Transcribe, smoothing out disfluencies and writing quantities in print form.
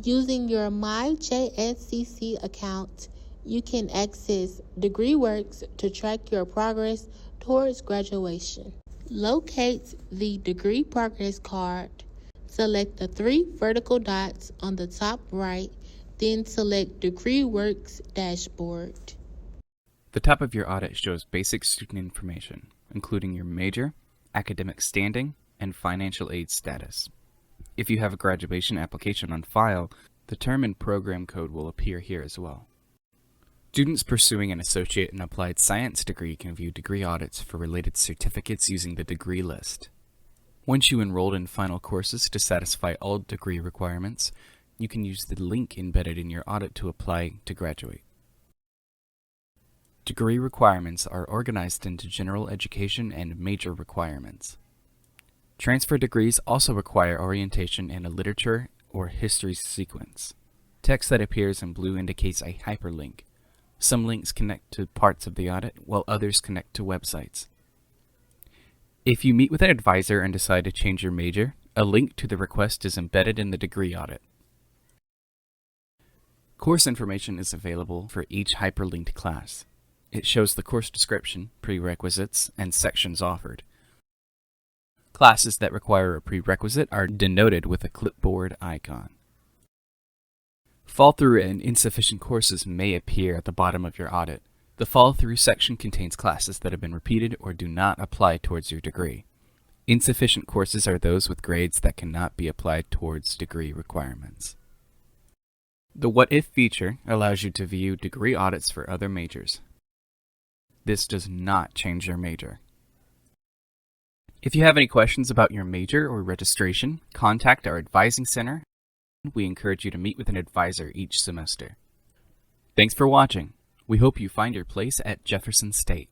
Using your MyJSCC account, you can access DegreeWorks to track your progress towards graduation. Locate the Degree Progress card. Select the 3 vertical dots on the top right, then select DegreeWorks Dashboard. The top of your audit shows basic student information, including your major, academic standing, and financial aid status. If you have a graduation application on file, the term and program code will appear here as well. Students pursuing an associate in applied science degree can view degree audits for related certificates using the degree list. Once you enrolled in final courses to satisfy all degree requirements, you can use the link embedded in your audit to apply to graduate. Degree requirements are organized into general education and major requirements. Transfer degrees also require orientation in a literature or history sequence. Text that appears in blue indicates a hyperlink. Some links connect to parts of the audit, while others connect to websites. If you meet with an advisor and decide to change your major, a link to the request is embedded in the degree audit. Course information is available for each hyperlinked class. It shows the course description, prerequisites, and sections offered. Classes that require a prerequisite are denoted with a clipboard icon. Fall-through and insufficient courses may appear at the bottom of your audit. The fall-through section contains classes that have been repeated or do not apply towards your degree. Insufficient courses are those with grades that cannot be applied towards degree requirements. The What If feature allows you to view degree audits for other majors. This does not change your major. If you have any questions about your major or registration, contact our advising center. We encourage you to meet with an advisor each semester. Thanks for watching. We hope you find your place at Jefferson State.